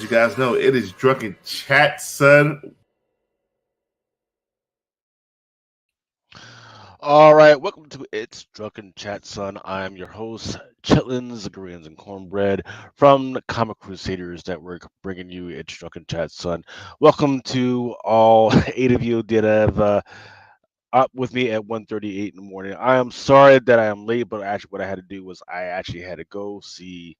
you guys know, it is Drunken Chat, son. All right, welcome to It's Drunken Chat, son. I'm your host, Chitlins, Koreans, and Cornbread from the Comic Crusaders Network, bringing you It's Drunken Chat, son. Welcome to all 8 of you that have up with me at 1:38 in the morning. I am sorry that I am late, but actually what I had to do was I actually had to go see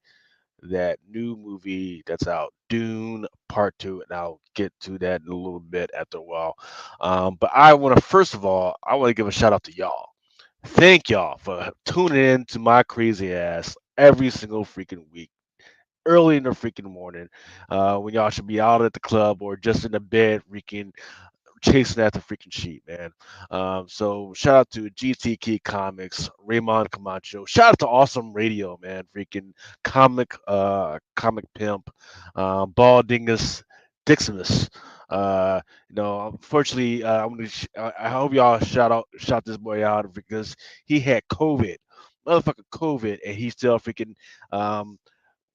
that new movie that's out, Dune Part Two, and I'll get to that in a little bit after a while. But I want to first of all, I want to give a shout out to y'all. Thank y'all for tuning in to my crazy ass every single freaking week. Early in the freaking morning, when y'all should be out at the club or just in the bed, freaking chasing after freaking sheep, man. So shout out to GTK Comics, Raymond Camacho. Shout out to Awesome Radio, man. Freaking comic pimp, Ball Dingus, Diximus. Unfortunately, I hope y'all shout this boy out because he had COVID, motherfucking COVID, and he still freaking um,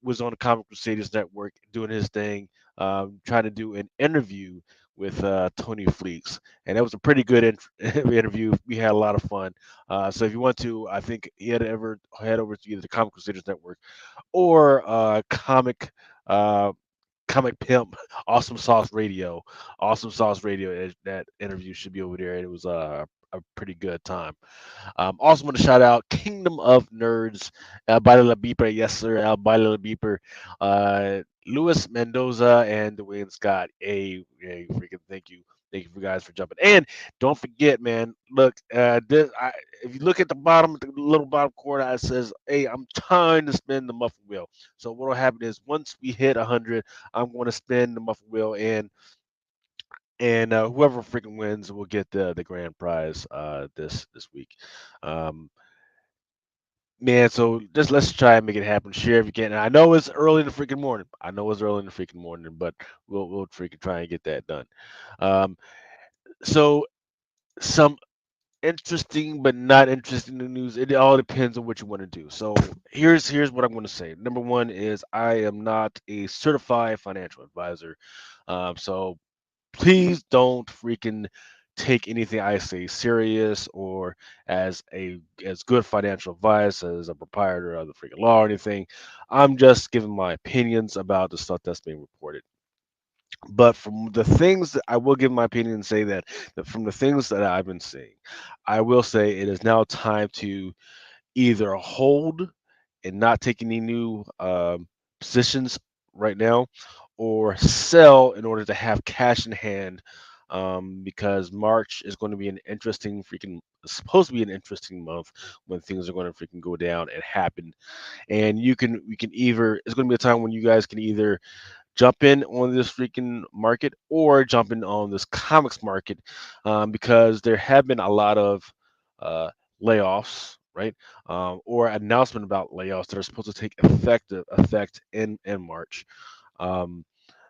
was on the Comic Crusaders Network doing his thing, trying to do an interview with Tony Fleeks, and that was a pretty good interview. We had a lot of fun. So if you want to, I think he had to ever head over to either the Comic Crusaders Network or uh, Comic Pimp, Awesome Sauce Radio, Awesome Sauce Radio. That interview should be over there. It was a pretty good time. Also want to shout out Kingdom of Nerds, El Baile La Beeper, yes sir, El Baile La Beeper, Luis Mendoza and Dwayne Scott. Hey, freaking thank you for guys for jumping. And don't forget, man. Look, if you look at the bottom, the little bottom corner, it says, "Hey, I'm trying to spin the muffin wheel." So what'll happen is once we hit 100, I'm going to spin the muffin wheel, and whoever freaking wins will get the grand prize this week. Um, Man, so just let's try and make it happen. Share if you can. And I know it's early in the freaking morning. I know it's early in the freaking morning, but we'll freaking try and get that done. Um, so some interesting but not interesting news. It all depends on what you want to do. So here's what I'm going to say. Number one is I am not a certified financial advisor. So please don't freaking take anything I say serious or as good financial advice as a proprietor of the freaking law or anything. I'm just giving my opinions about the stuff that's being reported. But from the things that I will give my opinion and say that from the things that I've been seeing, I will say it is now time to either hold and not take any new positions right now, or sell in order to have cash in hand. Because March is going to be an interesting freaking supposed to be an interesting month when things are going to freaking go down and happen. And we can either it's going to be a time when you guys can either jump in on this freaking market or jump in on this comics market, because there have been a lot of uh, layoffs, right? Or announcement about layoffs that are supposed to take effect in March. Um,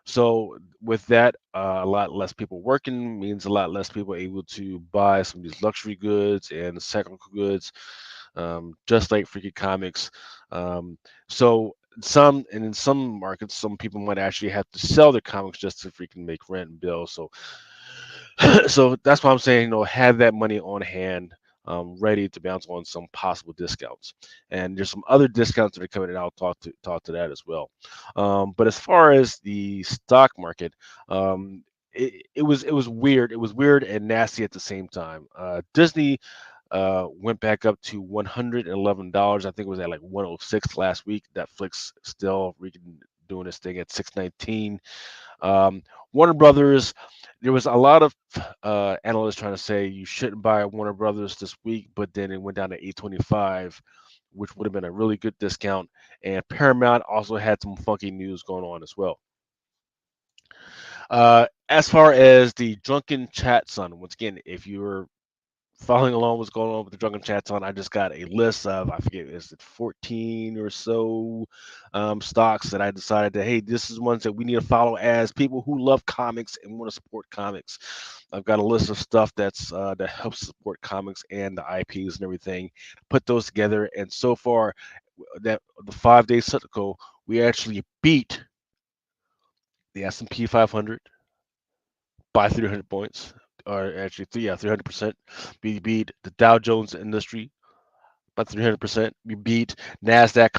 so with that, a lot less people working means a lot less people able to buy some of these luxury goods and cyclical goods, just like freaking comics. Um, so in some markets, some people might actually have to sell their comics just to freaking make rent and bills. So so that's why I'm saying, have that money on hand, ready to bounce on some possible discounts. And there's some other discounts that are coming, and I'll talk to that as well. But as far as the stock market, it was weird. It was weird and nasty at the same time. Disney went back up to $111. I think it was at like 106 last week. Netflix still doing this thing at 619. Um, Warner Brothers, there was a lot of analysts trying to say you shouldn't buy Warner Brothers this week, but then it went down to 825, which would have been a really good discount. And Paramount also had some funky news going on as well. As far as the Drunken Chat, son, once again, if you're following along what's going on with the Drunken Chats on, I just got a list of, I forget, is it 14 or so stocks that I decided that, hey, this is ones that we need to follow as people who love comics and want to support comics. I've got a list of stuff that helps support comics and the IPs and everything. Put those together, and so far, that the 5 day cyclical, we actually beat the S&P 500 by 300 points, or actually, yeah, 300%. We beat the Dow Jones Industry by 300%. We beat Nasdaq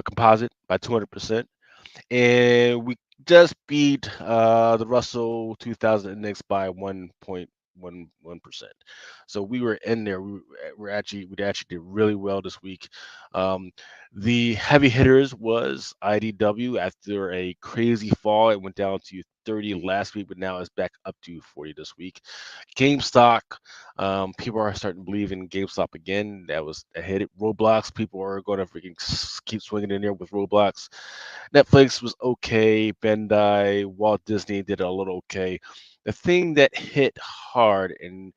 Composite by 200%, and we just beat the Russell 2000 index by 1.11%. So we were in there. We actually did really well this week. Um, the heavy hitters was IDW after a crazy fall. It went down to 30 last week, but now it's back up to 40 this week. GameStop, people are starting to believe in GameStop again. That was a hit. Roblox, people are going to freaking keep swinging in there with Roblox. Netflix was okay. Bandai, Walt Disney did a little okay. The thing that hit hard and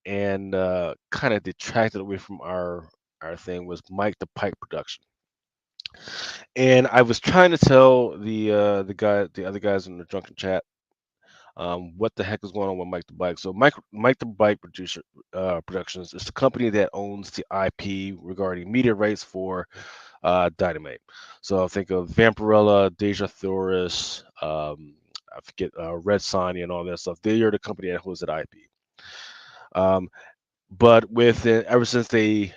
kind of detracted away from our thing was Mike the Pike production. And I was trying to tell the other guys in the drunken chat, what the heck is going on with Mike the Bike. So Mike the Bike Productions is the company that owns the IP regarding media rights for Dynamite. So think of Vampirella, Deja Thoris, I forget, Red Sonja and all that stuff. They are the company that holds that IP. Um, but with it, ever since they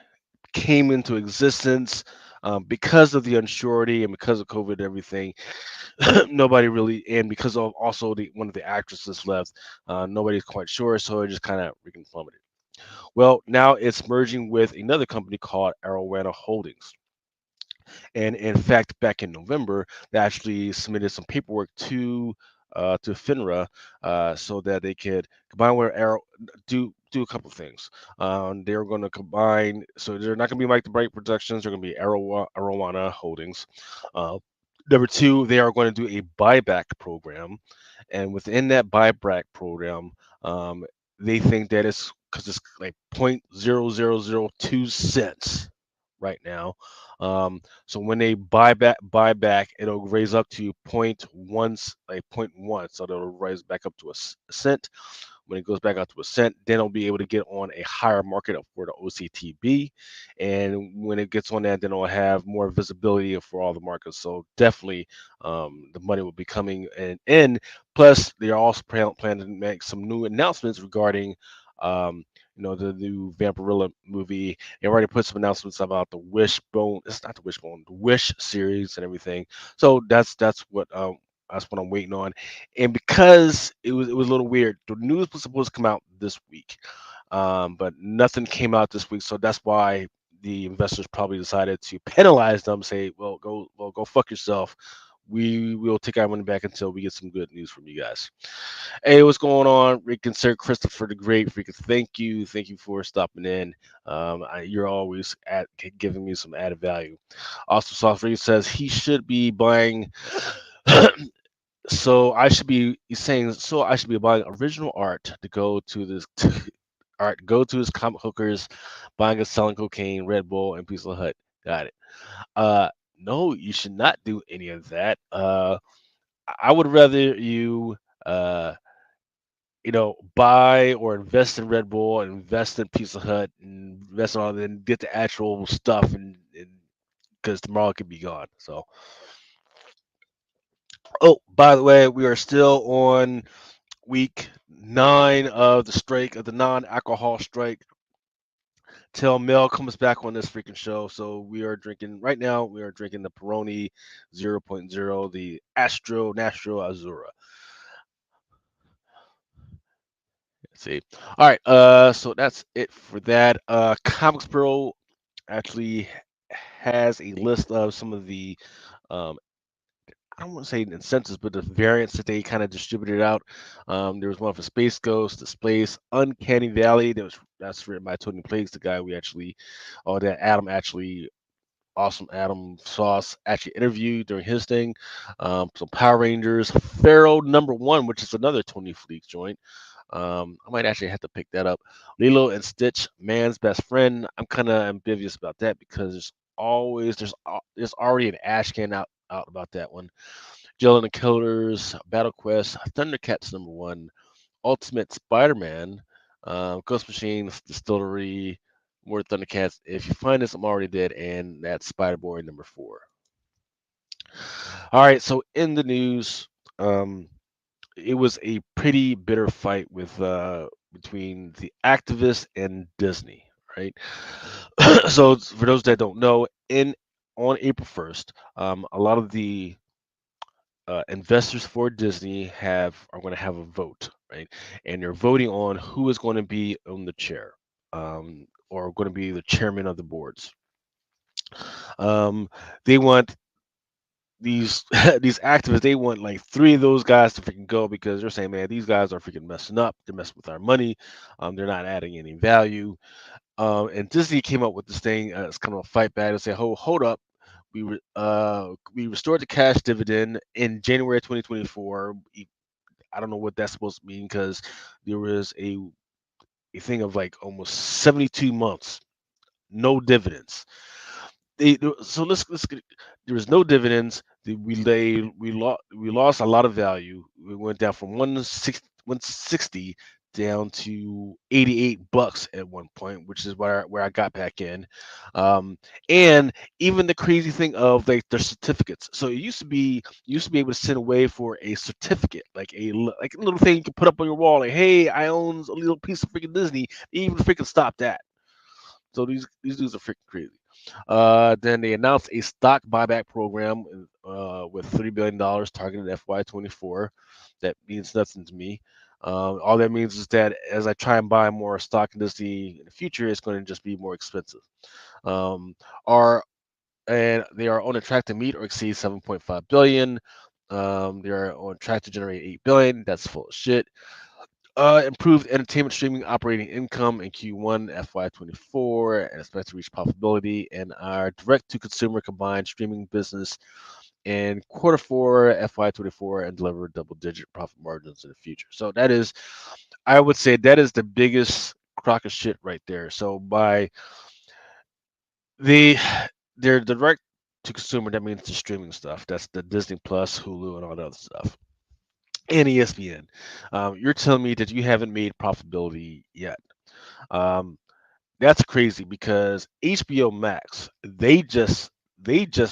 came into existence, because of the unsurety and because of COVID and everything, nobody really, and because of also the one of the actresses left, nobody's quite sure, so it just kind of freaking plummeted. Well, now it's merging with another company called Arowana Holdings. And in fact, back in November, they actually submitted some paperwork to FINRA, so that they could combine with Arrow, do a couple of things. They're going to combine, so they're not going to be Mike the Bright Productions. They're going to be Arowana Holdings. Uh, Number two, they are going to do a buyback program, and within that buyback program, um, they think that it's because it's like 0.00002 cents right now. So when they buy back, it'll raise up to like point one, so it'll raise back up to a cent. When it goes back out to a cent, then it'll be able to get on a higher market for the OCTB. And when it gets on that, then it'll have more visibility for all the markets. So definitely, the money will be coming in. Plus, they're also planning to make some new announcements regarding, um, the new Vampirella movie. They already put some announcements about the Wishbone. It's not the Wishbone, the Wish series and everything. So that's what I'm waiting on. And because it was a little weird, the news was supposed to come out this week, but nothing came out this week. So that's why the investors probably decided to penalize them, say, well, go fuck yourself. We will take our money back until we get some good news from you guys. Hey, what's going on? Rick and Sir Christopher the Great. Freaking thank you for stopping in. You're always giving me some added value. Also, Soft Rick says he should be buying. So I should be he's saying so I should be buying original art to go to this art go to his comic hookers, buying and selling cocaine, Red Bull, and Pizza Hut. Got it. Uh no, you should not do any of that. I would rather you buy or invest in Red Bull, invest in Pizza Hut, and invest in all that, and get the actual stuff, and because tomorrow it could be gone. So, oh, by the way, we are still on week 9 of the strike, of the non-alcohol strike, till Mel comes back on this freaking show. So we are drinking right now. We are drinking the Peroni 0.0, the Nastro Azzurra. Let's see. All right. So that's it for that. Comics Pro actually has a list of some of the, um, I don't want to say incentives, but the variants that they kind of distributed out. There was one for Space Ghost, the Space Uncanny Valley. That's written by Tony Plagues, the guy we actually, oh, that Adam actually, awesome Adam Sauce actually interviewed during his thing. Some Power Rangers, Pharaoh #1, which is another Tony Fleek joint. I might actually have to pick that up. Lilo and Stitch, Man's Best Friend. I'm kind of ambivalent about that because there's already an ash can out about that one. Jill and the Killers, Battle Quest, Thundercats #1, Ultimate Spider-Man, Ghost Machine, Distillery, more Thundercats. If you find this, I'm already dead, and that's Spider Boy #4. All right, so in the news, um, it was a pretty bitter fight with between the activists and Disney, right? So for those that don't know, in on April 1st, a lot of the investors for Disney have are going to have a vote, right? And they're voting on who is going to be on the chair, or going to be the chairman of the boards. Um, they want these these activists. They want like three of those guys to freaking go because they're saying, man, these guys are freaking messing up. They're messing with our money. They're not adding any value. And Disney came up with this thing. It's kind of a fight back and say, hold up. We restored the cash dividend in January 2024. I don't know what that's supposed to mean because there was a thing of like almost 72 months, no dividends. So there was no dividends. We lost a lot of value. We went down from 160 down to $88 at one point, which is where I got back in. Um, and even the crazy thing of like their certificates. So it used to be able to send away for a certificate, like like a little thing you can put up on your wall, like, hey, I own a little piece of freaking Disney. They even freaking stop that. So these dudes are freaking crazy. Then they announced a stock buyback program with $3 billion targeted FY24. That means nothing to me. All that means is that as I try and buy more stock in Disney in the future, it's going to just be more expensive. Um, are and they are on a track to meet or exceed 7.5 billion. They are on track to generate 8 billion. That's full of shit. Improved entertainment streaming operating income in Q1 FY24 and expect to reach profitability in our direct to consumer combined streaming business in quarter four FY24 and deliver double digit profit margins in the future. So that is, I would say, that is the biggest crock of shit right there. So by the their direct to consumer, that means the streaming stuff. That's the Disney Plus, Hulu, and all that other stuff. And ESPN. You're telling me that you haven't made profitability yet. Um, that's crazy because HBO Max, they just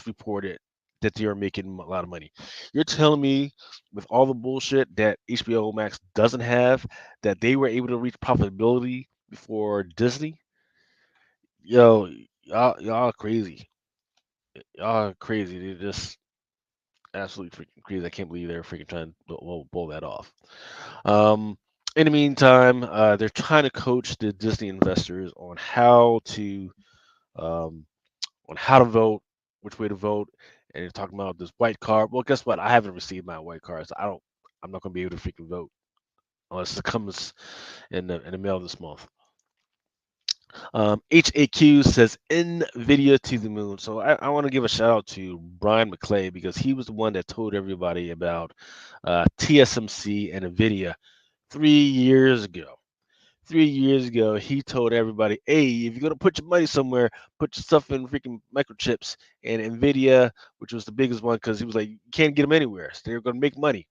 reported that they are making a lot of money. You're telling me with all the bullshit that HBO Max doesn't have, that they were able to reach profitability before Disney? Yo, y'all crazy. Y'all are crazy. They just absolutely freaking crazy. I can't believe they're freaking trying to pull that off. Um, in the meantime, they're trying to coach the Disney investors um, on how to vote, which way to vote, and they're talking about this white card. Well, guess what? I haven't received my white card, so I'm not going to be able to freaking vote unless it comes in the mail this month. HAQ says NVIDIA to the moon. So I want to give a shout out to Brian McClay because he was the one that told everybody about TSMC and NVIDIA 3 years ago. 3 years ago, he told everybody, "Hey, if you're gonna put your money somewhere, put your stuff in freaking microchips." And Nvidia, which was the biggest one, because he was like, "You can't get them anywhere. So they're gonna make money."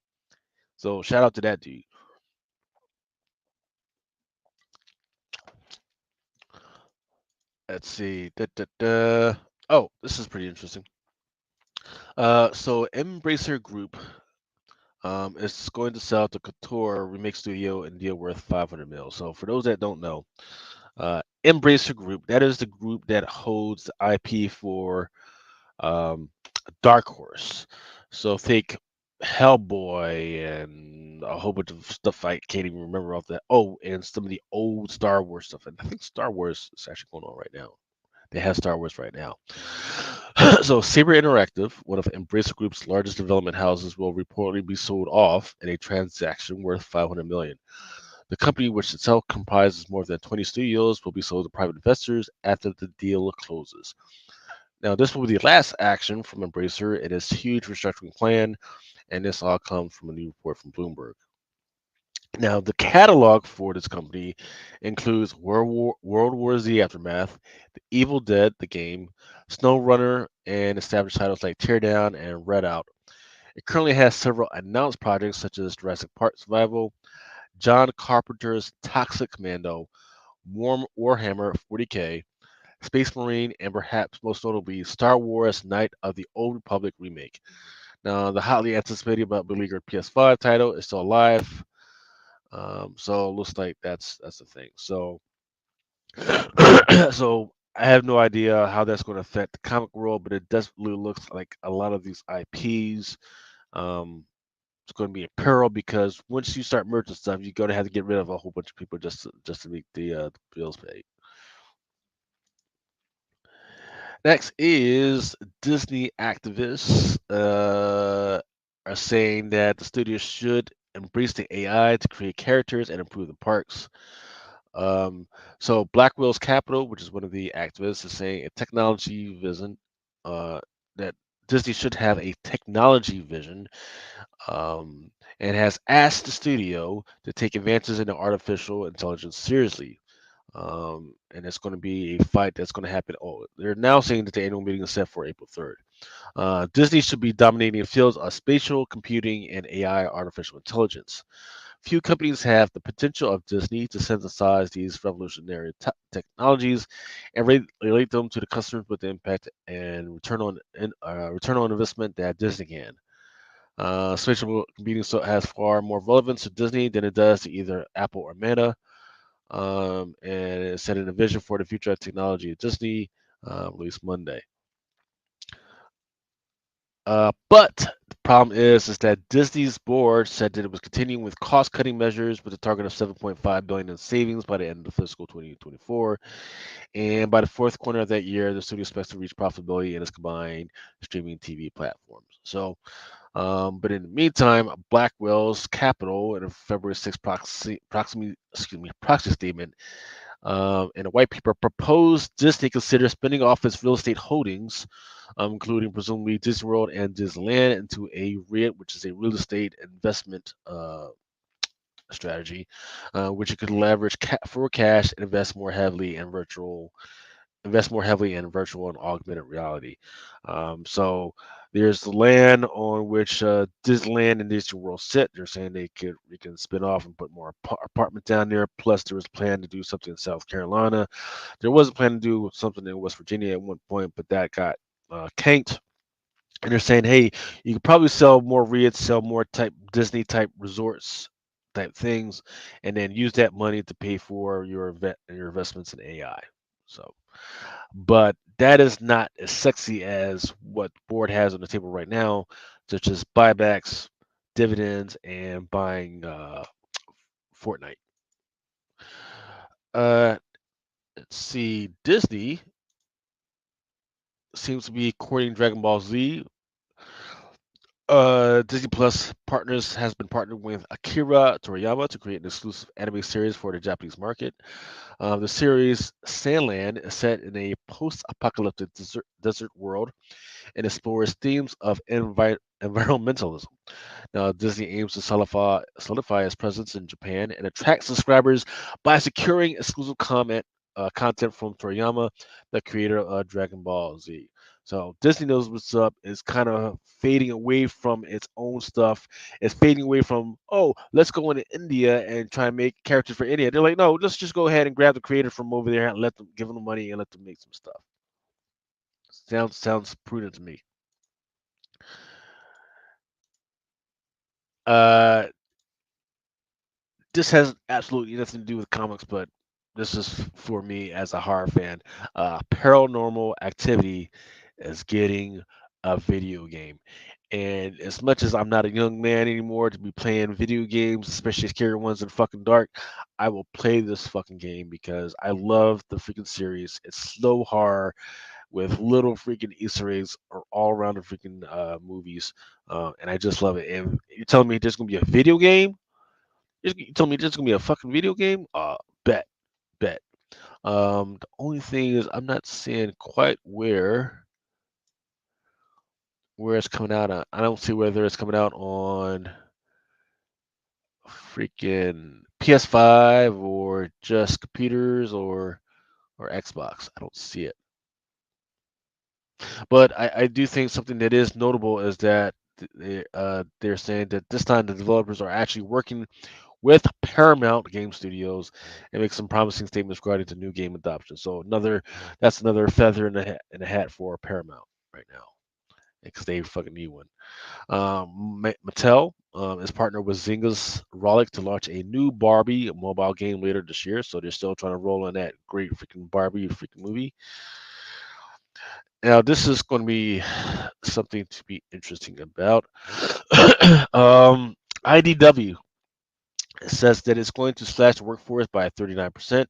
So shout out to that dude. Let's see. Da, da, da. Oh, this is pretty interesting. So Embracer Group is going to sell to Couture Remake Studio and deal worth 500 mil. So for those that don't know, Embracer Group, that is the group that holds the IP for um, Dark Horse. So think Hellboy and a whole bunch of stuff I can't even remember off that. Oh, and some of the old Star Wars stuff. And I think Star Wars is actually going on right now. They have Star Wars right now. So Saber Interactive, one of Embracer Group's largest development houses, will reportedly be sold off in a transaction worth 500 million. The company, which itself comprises more than 20 studios, will be sold to private investors after the deal closes. Now, this will be the last action from Embracer in its huge restructuring plan, and this all comes from a new report from Bloomberg. Now, the catalog for this company includes World War Z Aftermath, The Evil Dead, the game, SnowRunner, and established titles like Teardown and Redout. It currently has several announced projects such as Jurassic Park Survival, John Carpenter's Toxic Commando, Warhammer 40K, Space Marine, and perhaps most notably Star Wars Knight of the Old Republic remake. Now, the hotly anticipated but beleaguered PS5 title is still alive. So it looks like that's the thing. So so I have no idea how that's going to affect the comic world, but it definitely looks like a lot of these IPs. Um, it's going to be in peril because once you start merging stuff, you're going to have to get rid of a whole bunch of people just to make the bills paid. Next is Disney activists are saying that the studio should embrace the AI to create characters and improve the parks. Um, so Blackwell's Capital, which is one of the activists, is saying a technology vision uh, that Disney should have a technology vision, um, and has asked the studio to take advances in artificial intelligence seriously. And it's going to be a fight that's going to happen. Oh, they're now saying that the annual meeting is set for April 3rd. Disney should be dominating fields of spatial computing and AI, artificial intelligence. Few companies have the potential of Disney to synthesize these revolutionary technologies and relate them to the customers with the impact and return on investment that Disney can. Spatial computing has far more relevance to Disney than it does to either Apple or Meta, and it set a vision for the future of technology at Disney, released Monday. But the problem is that Disney's board said that it was continuing with cost-cutting measures with a target of 7.5 billion in savings by the end of fiscal 2024, and by the fourth quarter of that year, the studio expects to reach profitability in its combined streaming TV platforms. So, but in the meantime, Blackwell's Capital in a February 6th proxy statement in a white paper proposed Disney consider spinning off its real estate holdings, including presumably Disney World and Disneyland, into a REIT, which is a real estate investment strategy, which it could leverage for cash and invest more heavily in virtual and augmented reality. So there's the land on which Disneyland and Disney World sit. They're saying we can spin off and put more apartments down there. Plus, there was a plan to do something in South Carolina. There was a plan to do something in West Virginia at one point, but that got canked. And they're saying, hey, you could probably sell more REITs, sell more type Disney type resorts type things, and then use that money to pay for your investments in AI. So but that is not as sexy as what the board has on the table right now, such as buybacks, dividends, and buying Fortnite. Uh, let's see. Disney seems to be courting Dragon Ball Z. Disney Plus partners has been partnered with Akira Toriyama to create an exclusive anime series for the Japanese market. The series Sandland is set in a post-apocalyptic desert world and explores themes of environmentalism. Now, Disney aims to solidify its presence in Japan and attract subscribers by securing exclusive content from Toriyama, the creator of Dragon Ball Z. So Disney knows what's up. Is kind of fading away from its own stuff. It's fading away from, oh, let's go into India and try and make characters for India. They're like, no, let's just go ahead and grab the creator from over there and let them give them the money and let them make some stuff. Sounds prudent to me. Uh, this has absolutely nothing to do with comics, but this is for me as a horror fan. Paranormal Activity is getting a video game. And as much as I'm not a young man anymore to be playing video games, especially scary ones in fucking dark, I will play this fucking game because I love the freaking series. It's slow horror with little freaking Easter eggs all around the freaking movies, and I just love it. And you're telling me there's gonna be a video game? You told me this is gonna be a fucking video game? Bet, bet. The only thing is I'm not seeing quite where it's coming out on. I don't see whether it's coming out on freaking PS5 or just computers or Xbox. I don't see it. But I do think something that is notable is that they're saying that this time the developers are actually working with Paramount Game Studios and make some promising statements regarding to new game adoption. So that's another feather in the hat for Paramount right now. because they fucking need one. Mattel is partnered with Zynga's Rollic to launch a new Barbie mobile game later this year, so they're still trying to roll in that great freaking Barbie freaking movie. Now, this is going to be something to be interesting about. IDW says that it's going to slash the workforce by 39%, and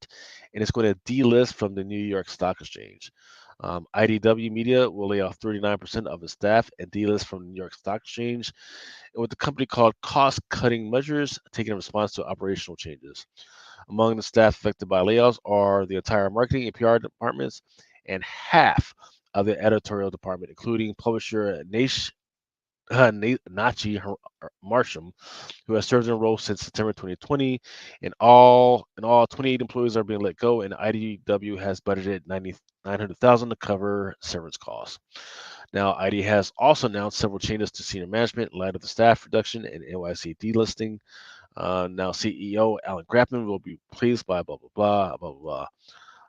it's going to delist from the New York Stock Exchange. IDW Media will lay off 39% of its staff and delist from the New York Stock Exchange, and with the company called cost-cutting measures taken in response to operational changes. Among the staff affected by layoffs are the entire marketing and PR departments and half of the editorial department, including publisher Nachi Marsham, who has served in a role since September 2020. In all, 28 employees are being let go, and IDW has budgeted 900,000 to cover severance costs. Now, ID has also announced several changes to senior management in light of the staff reduction and NYC delisting. Now, CEO Alan Grapman will be replaced by blah blah blah blah blah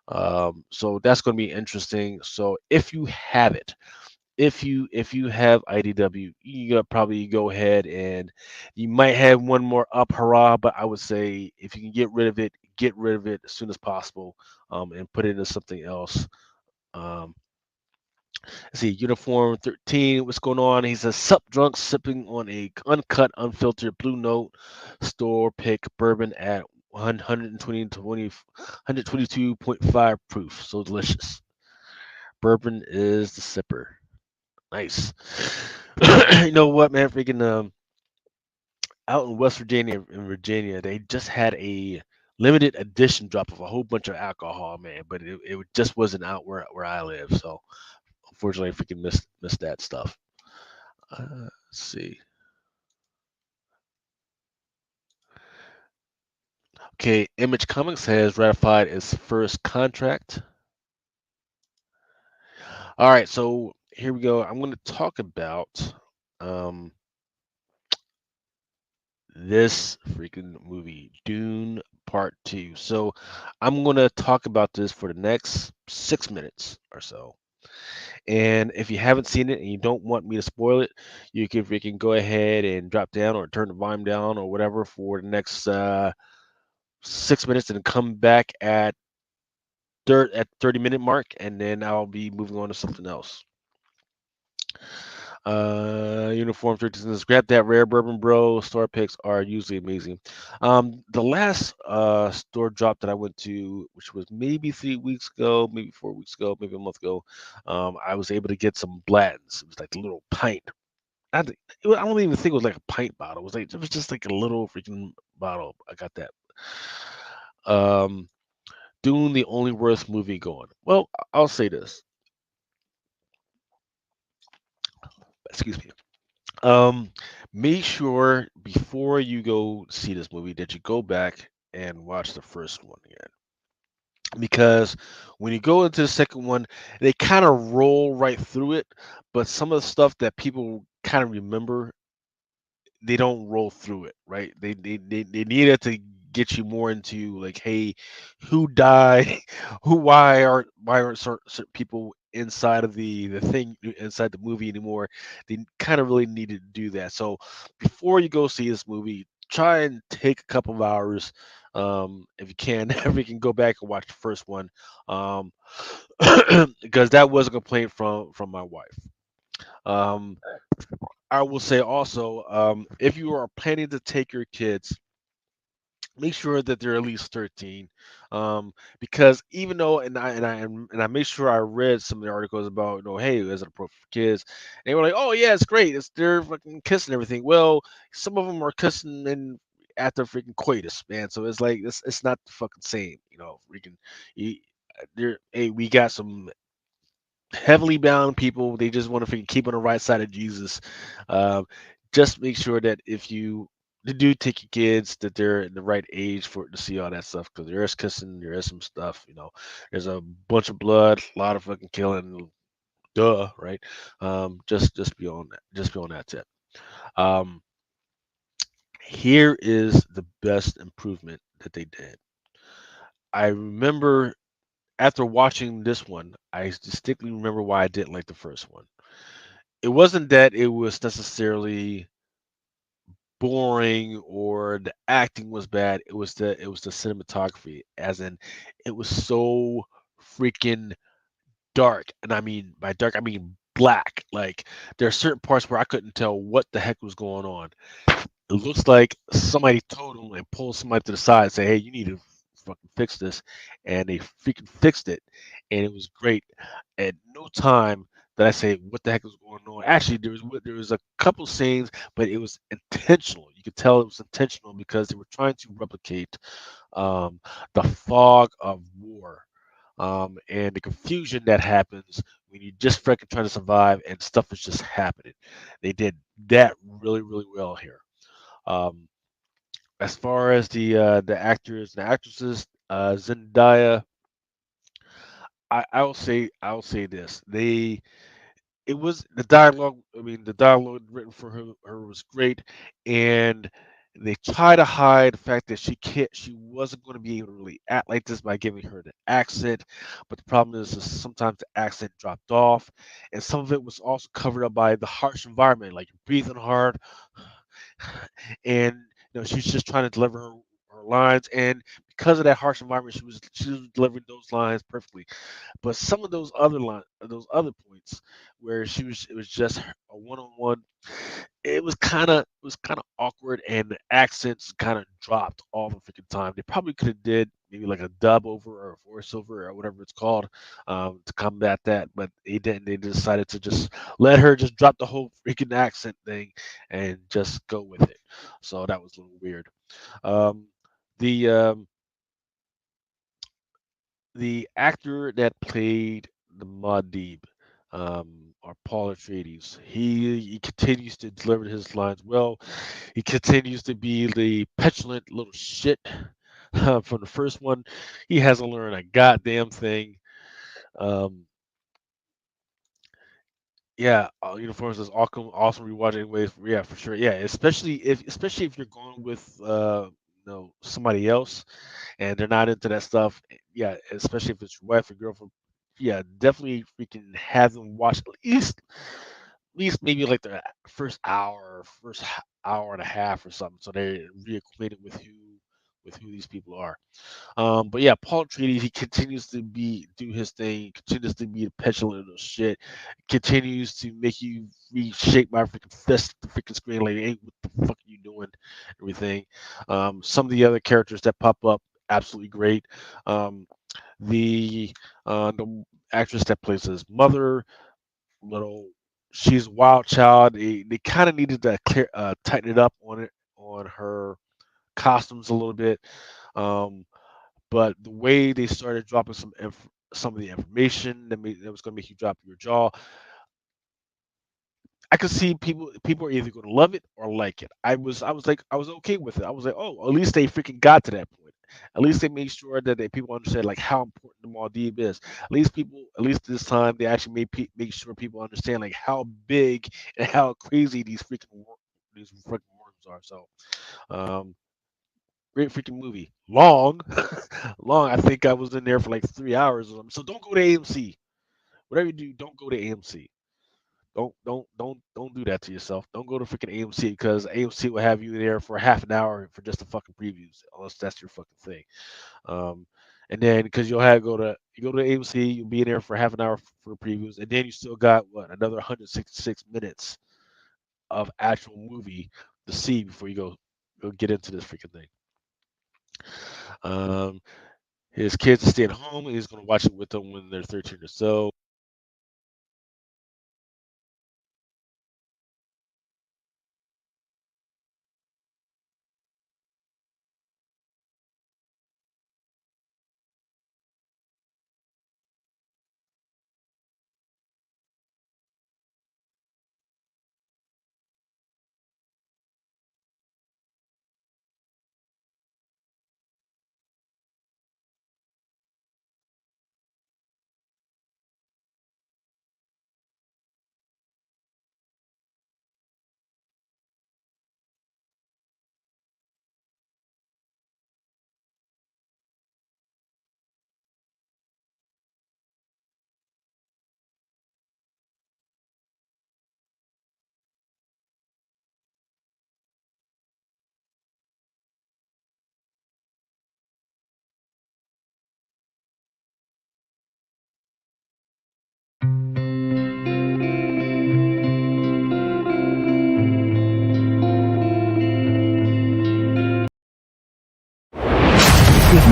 blah. So that's going to be interesting. So if you have it, if you have IDW, you gotta probably go ahead and you might have one more up hurrah, but I would say if you can get rid of it as soon as possible, and put it into something else. Um, let's see, Uniform 13, what's going on? He says, sup drunk sipping on a uncut, unfiltered Blue Note store pick bourbon at 122.5 proof. So delicious. Bourbon is the sipper. Nice. You know what, man? Freaking out in West Virginia and Virginia, they just had a limited edition drop of a whole bunch of alcohol, man. But it just wasn't out where I live, so unfortunately, I freaking missed that stuff. Let's see. Okay, Image Comics has ratified its first contract. All right, so here we go. I'm going to talk about um, this freaking movie, Dune Part 2. So I'm going to talk about this for the next 6 minutes or so. And if you haven't seen it and you don't want me to spoil it, you can freaking go ahead and drop down or turn the volume down or whatever for the next 6 minutes and come back at 30-minute mark, and then I'll be moving on to something else. Uniform 13 says, grab that rare bourbon, bro. Store picks are usually amazing. The last store drop that I went to, which was maybe 3 weeks ago, maybe 4 weeks ago, maybe a month ago, I was able to get some Blanton's. It was like a little pint. I don't even think it was like a pint bottle. It was just like a little freaking bottle. I got that. Um, Dune, the only worth movie going. Well, I'll say this. Excuse me. Um, Make sure before you go see this movie that you go back and watch the first one again. Because when you go into the second one, they kind of roll right through it, but some of the stuff that people kind of remember, they don't roll through it, right? They needed to get you more into like, hey, who died? Why aren't certain people inside of the thing inside the movie anymore? They kind of really needed to do that. So before you go see this movie, try and take a couple of hours. If you can, if you can go back and watch the first one, um, because that was a complaint from my wife. Um, I will say also, if you are planning to take your kids, make sure that they're at least 13, because even though and I made sure I read some of the articles about, hey, is it appropriate for kids? And they were like, oh yeah, it's great, it's they're fucking kissing and everything. Well, some of them are kissing and after freaking coitus, man. So it's like it's not the fucking same, freaking. You, hey, we got some heavily bound people. They just want to freaking keep on the right side of Jesus. Um, just make sure that if you do take your kids, that they're in the right age for to see all that stuff. Because there is kissing, there is some stuff. There's a bunch of blood, a lot of fucking killing. Duh, right? Just be on that. Just be on that tip. Um, Here is the best improvement that they did. I remember after watching this one, I distinctly remember why I didn't like the first one. it wasn't that it was necessarily boring or the acting was bad. It was the cinematography, as in it was so freaking dark, and I mean by dark I mean black. Like there are certain parts where I couldn't tell what the heck was going on. It looks like somebody told them and pulled somebody to the side and say, "Hey, you need to fucking fix this," and they freaking fixed it, and it was great. At no time did I say, "What the heck is going on?" Actually, there was a couple scenes, but it was intentional. You could tell it was intentional because they were trying to replicate um, the fog of war, and the confusion that happens when you just freaking trying to survive and stuff is just happening. They did that really, really well here. Um, as far as the actors and actresses, Zendaya, I will say this: it was the dialogue. I mean, the dialogue written for her was great, and they try to hide the fact that she wasn't going to be able to really act like this by giving her the accent. But the problem is sometimes the accent dropped off, and some of it was also covered up by the harsh environment, like you're breathing hard, and she's just trying to deliver her lines, and because of that harsh environment, she was delivering those lines perfectly. But some of those other points where it was just a one-on-one, it was kind of awkward, and the accents kind of dropped all the freaking time. They probably could have did maybe like a dub over or a voiceover or whatever it's called, to combat that, but they didn't. They decided to just let her just drop the whole freaking accent thing and just go with it. So that was a little weird. Um, the the actor that played the Muad'Dib, or Paul Atreides, he continues to deliver his lines well. He continues to be the petulant little shit from the first one. He hasn't learned a goddamn thing. Um, yeah, uniforms is awesome rewatch anyways. Yeah, for sure. Yeah, especially if you're going with somebody else and they're not into that stuff. Yeah, especially if it's your wife or girlfriend. Yeah, definitely freaking have them watch at least maybe like the first hour, hour and a half or something, so they're reacquainted with who these people are. But yeah, Paul Atreides, he continues to do his thing, continues to be the petulant little shit, continues to make you reshape my freaking fist at the freaking screen like, hey, what the fuck are you doing? Everything. Some of the other characters that pop up, absolutely great. Um, the actress that plays his mother, little, she's a wild child. They kind of needed to tighten it up on her costumes a little bit. Um, but the way they started dropping some of the information that was going to make you drop your jaw, I could see people are either going to love it or like it. I was okay with it. I was like, oh, at least they freaking got to that point. At least they made sure that people understand like how important the Maldives is. At least this time, they actually make sure people understand like how big and how crazy these freaking worms are. So, um, great freaking movie. Long, long. I think I was in there for like 3 hours or something. So don't go to AMC. Whatever you do, don't go to AMC. Don't do that to yourself. Don't go to freaking AMC because AMC will have you there for half an hour for just the fucking previews, unless that's your fucking thing. Um, and then because you go to AMC, you'll be in there for half an hour for the previews, and then you still got what, another 166 minutes of actual movie to see before you go get into this freaking thing. Um, his kids are staying home, and he's gonna watch it with them when they're 13 or so.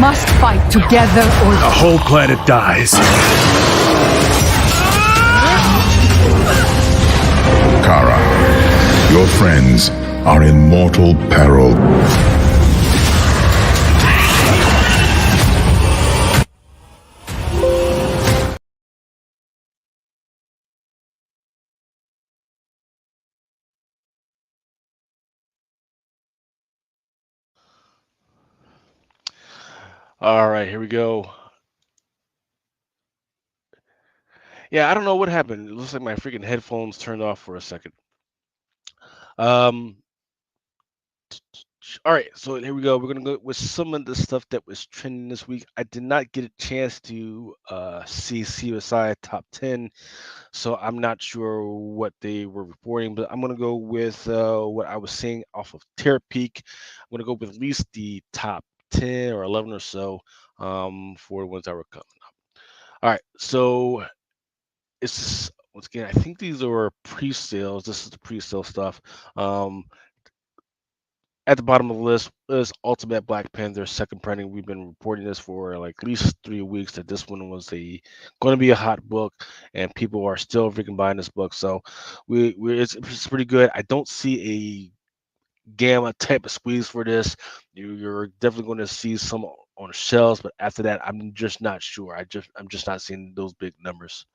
must fight together or The whole planet dies. Kara, your friends are in mortal peril. All right, here we go. Yeah, I don't know what happened. It looks like my freaking headphones turned off for a second. Um, all right, so here we go. We're gonna go with some of the stuff that was trending this week. I did not get a chance to see CSI top 10, so I'm not sure what they were reporting, but I'm gonna go with what I was seeing off of Peak. I'm gonna go with at least the top 10 or 11 or so for the ones that were coming up. All right, so it's once again, I think these are pre-sales. This is the pre-sale stuff. Um, at the bottom of the list is Ultimate Black Panther second printing. We've been reporting this for like at least 3 weeks that this one was going to be a hot book, and people are still freaking buying this book. So it's pretty good. I don't see a gamma type of squeeze for this. You're definitely going to see some on the shelves, but after that, I'm just not sure. I'm just not seeing those big numbers.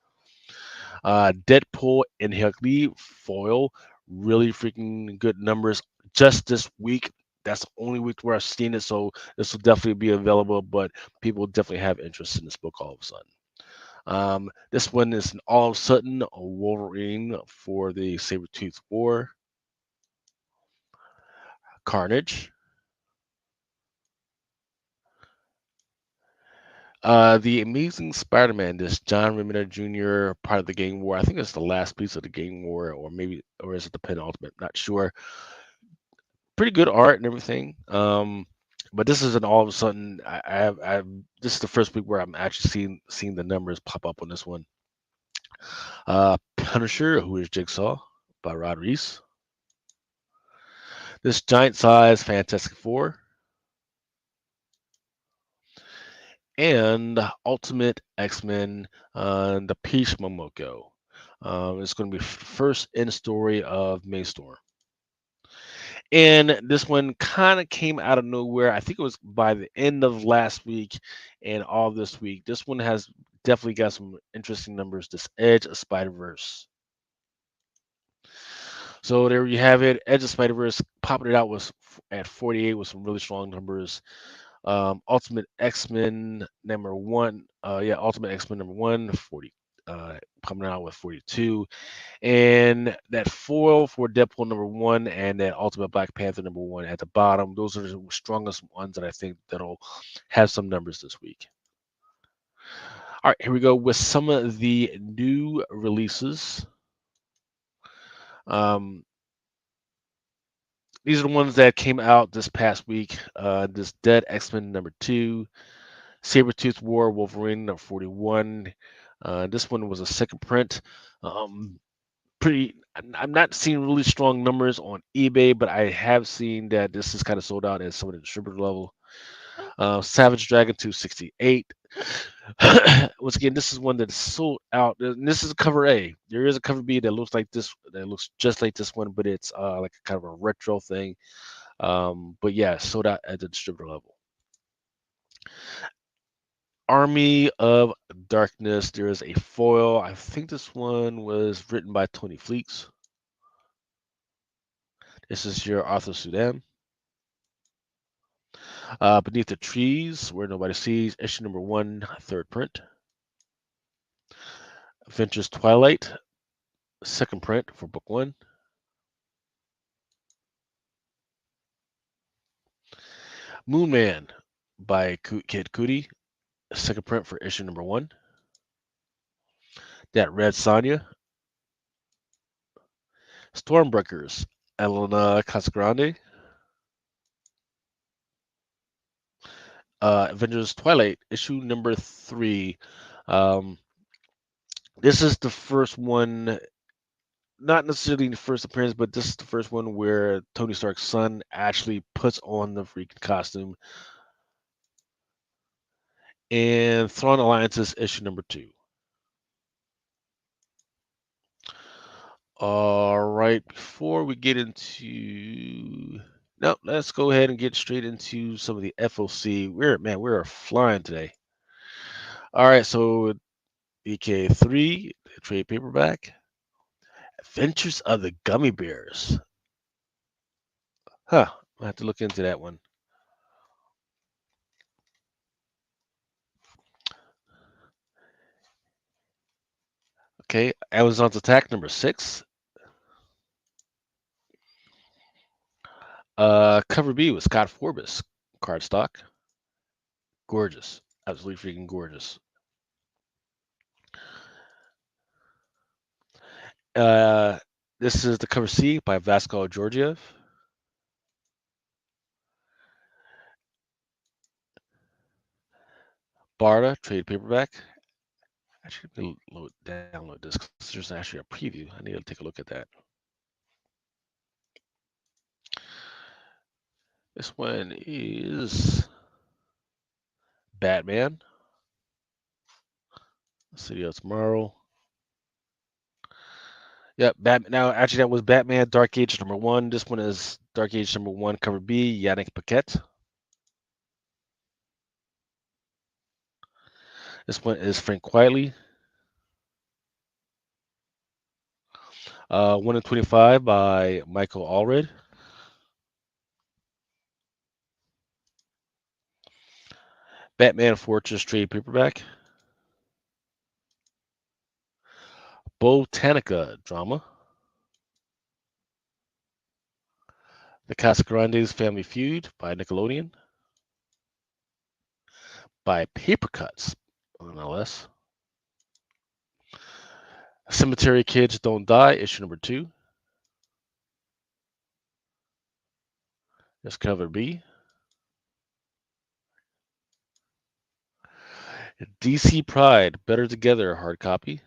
Deadpool and Lee foil, really freaking good numbers just this week. That's the only week where I've seen it, so this will definitely be available. But people definitely have interest in this book all of a sudden. This one is an all of a sudden a Wolverine for the Sabretooth War. Carnage. The Amazing Spider-Man, this John Romita Jr. part of the Gang War. I think it's the last piece of the Gang War, or maybe, or is it the penultimate? Not sure. Pretty good art and everything. But this isn't all of a sudden. This is the first week where I'm actually seeing the numbers pop up on this one. Punisher, who is Jigsaw, by Rod Reese. This giant size Fantastic Four. And Ultimate X-Men, the Peach Momoko. It's going to be first in story of Maystorm. And this one kind of came out of nowhere. I think it was by the end of last week and all this week. This one has definitely got some interesting numbers. This Edge of Spider-Verse. So there you have it. Edge of Spider-Verse popping it out was at 48 with some really strong numbers. Ultimate X-Men number one. Ultimate X-Men number 140. Coming out with 42. And that foil for Deadpool number 1 and that Ultimate Black Panther number 1 at the bottom. Those are the strongest ones that I think that'll have some numbers this week. All right, here we go with some of the new releases. These are the ones that came out this past week. This Dead X-Men number 2, Sabretooth War Wolverine number 41. This one was a second print. I'm not seeing really strong numbers on eBay, but I have seen that this is kind of sold out at some of the distributor level. Savage Dragon 268. Once again, this is one that's sold out. And this is a cover A. There is a cover B that looks like this, that looks just like this one, but it's like a kind of a retro thing. But yeah, sold out at the distributor level. Army of Darkness. There is a foil. I think this one was written by Tony Fleeks. This is your Arthur Sudan. Beneath the Trees, Where Nobody Sees, issue number 1, third print. Adventures Twilight, second print for book 1. Moon Man by Kid Cudi, second print for issue number 1. That Red Sonja. Stormbreakers, Elena Casagrande. Avengers Twilight, issue number 3. This is the first one, not necessarily the first appearance, but this is the first one where Tony Stark's son actually puts on the freaking costume. And Thrawn Alliances issue number 2. All right, before we get into let's go ahead and get straight into some of the FOC. We're flying today. All right, so BK3, the trade paperback, Adventures of the Gummy Bears. I'll have to look into that one. Okay, Amazon's Attack number 6. Cover B with Scott Forbes, cardstock. Gorgeous, absolutely freaking gorgeous. This is the cover C by Vasco Georgiev. Barda trade paperback. Actually, let me download this because there's actually a preview. I need to take a look at that. This one is Batman. City of Tomorrow. Yep, Batman. Now, actually, that was Batman Dark Age number 1. This one is Dark Age number 1, cover B, Yannick Paquette. This one is Frank Quietly. 1 in 25 by Michael Allred. Batman Fortress trade paperback. Botanica drama. The Casagrandes Family Feud by Nickelodeon. By Paper Cuts, no less. Cemetery Kids Don't Die, issue number 2. That's cover B. DC Pride, Better Together, hard copy.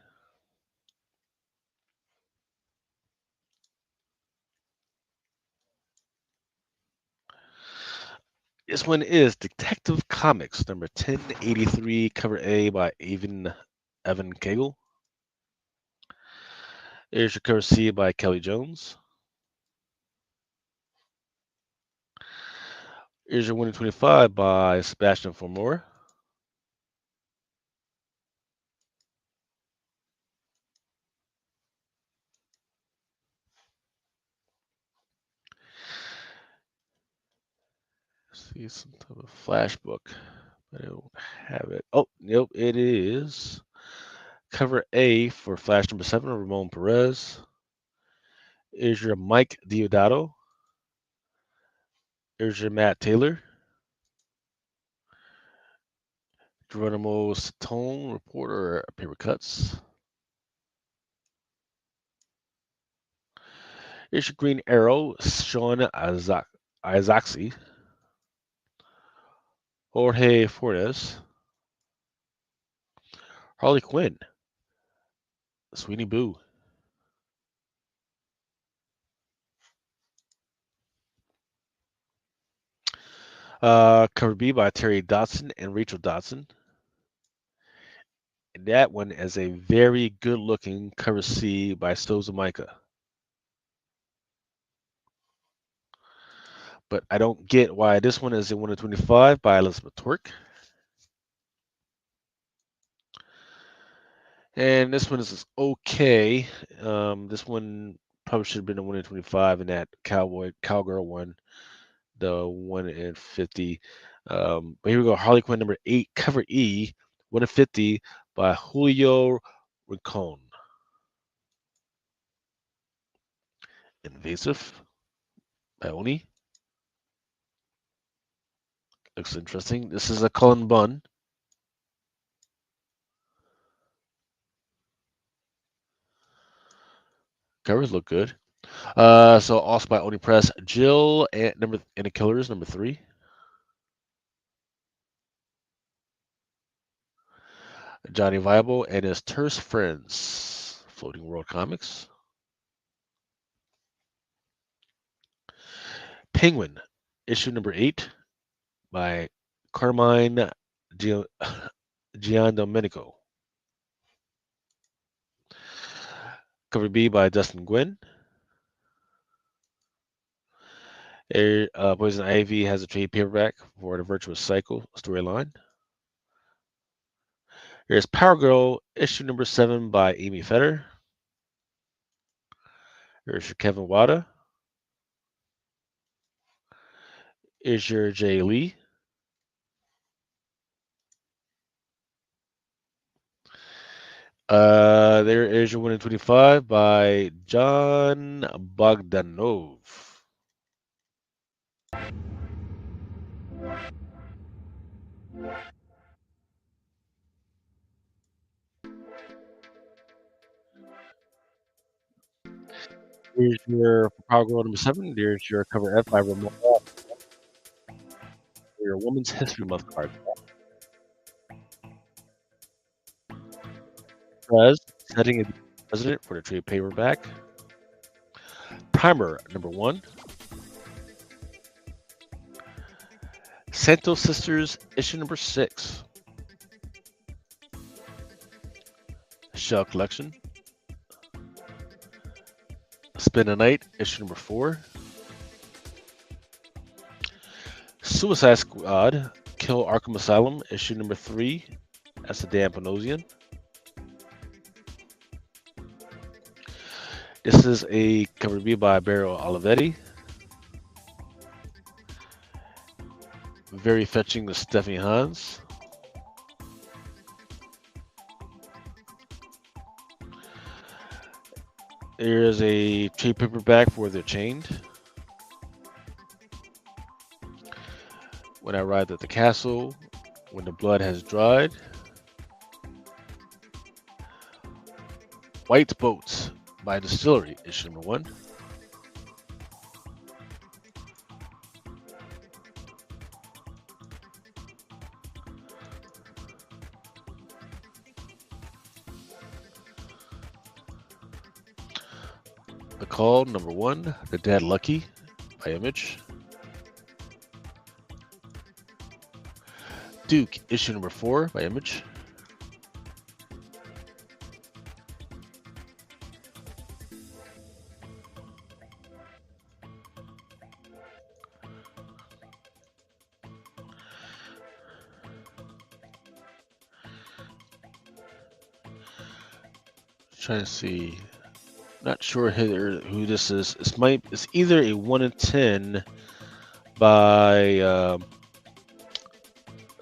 This one is Detective Comics, number 1083, cover A by Evan Cagle. Here's your cover C by Kelly Jones. Here's your 1 in 25 by Sebastian Formore. See some type of flash book, but I don't have it. Oh, nope, it is cover A for Flash number 7, Ramon Perez. Is your Mike Diodato. Here's your Matt Taylor. Geronimo Satone, reporter, paper cuts. Here's your Green Arrow, Sean Isaacsi. Jorge Fortes. Harley Quinn. Sweeney Boo. Cover B by Terry Dotson and Rachel Dotson. And that one is a very good looking cover C by Stoza Micah. But I don't get why this one is a 1 in 25 by Elizabeth Twerk. And this one is okay. This one probably should have been a 1 in 25, and that Cowgirl one, the 1 in 50. But here we go. Harley Quinn number 8, cover E, 1 in 50 by Julio Rincon. Invasive by Oni. Looks interesting. This is a Cullen Bunn. Covers look good. So also by Oni Press, Jill and the Killers number 3. Johnny Viable and his Terse Friends, Floating World Comics. Penguin, issue number 8 by Carmine Gian, Gian Domenico. Cover B by Dustin Gwynn. Poison Ivy has a trade paperback for the Virtuous Cycle storyline. Here's Power Girl, issue number 7 by Amy Fetter. Here's your Kevin Wada. Here's your Jay Lee. There is your 125 by John Bogdanov. Here's your Power Girl number 7. Here's your cover F by Ramona. Your Women's History Month card. Prez, setting a president for the trade paperback. Primer number 1. Santos Sisters issue number 6. Shell Collection. Spend a Night issue number 4. Suicide Squad Kill Arkham Asylum issue number 3. That's the Dan Panosian. This is a cover B by Barry Olivetti. Very Fetching the Stephanie Hans. There's a trade paperback for They're Chained. When I Arrived at the Castle, When the Blood Has Dried. White Boats by Distillery, issue number 1. The Call number 1, The Dead Lucky by Image. Duke, issue number 4 by Image. Trying to see. Not sure who this is. It's either a 1 in 10 by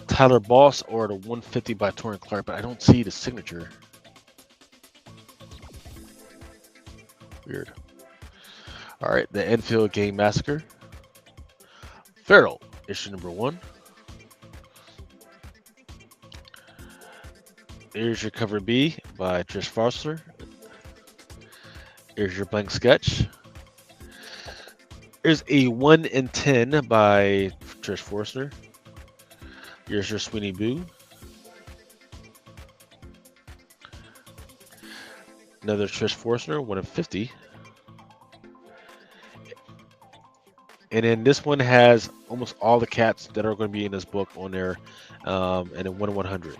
Tyler Boss or the 150 by Torrin Clark, but I don't see the signature. Weird. All right, the Enfield Game Massacre. Feral, issue number 1. Here's your cover B by Trish Foster. Here's your blank sketch. Here's a 1 in 10 by Trish Forster. Here's your Sweeney Boo. Another Trish Forster, 1 in 50. And then this one has almost all the cats that are going to be in this book on there, and then 1 in 100.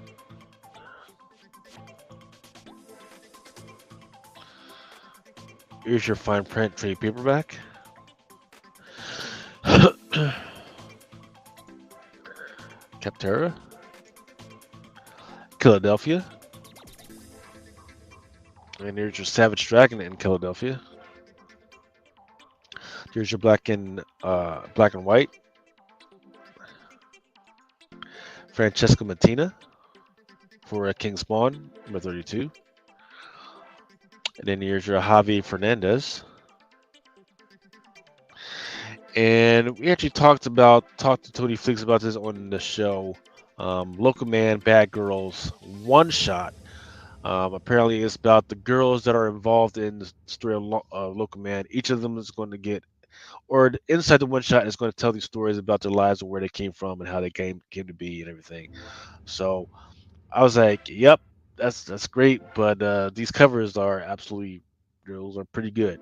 Here's your fine print trade paperback. Capterra. Philadelphia. And here's your Savage Dragon in Philadelphia. Here's your black and white. Francesca Mattina for King Spawn, number 32. And then here's your Javi Fernandez. And we actually talked to Tony Fleeks about this on the show. Local Man, Bad Girls, one shot. Apparently, it's about the girls that are involved in the story of Local Man. Each of them is going to get, or inside the one shot is going to tell these stories about their lives and where they came from and how they came to be and everything. So I was like, "Yep, that's great." But these covers are absolutely, those are pretty good.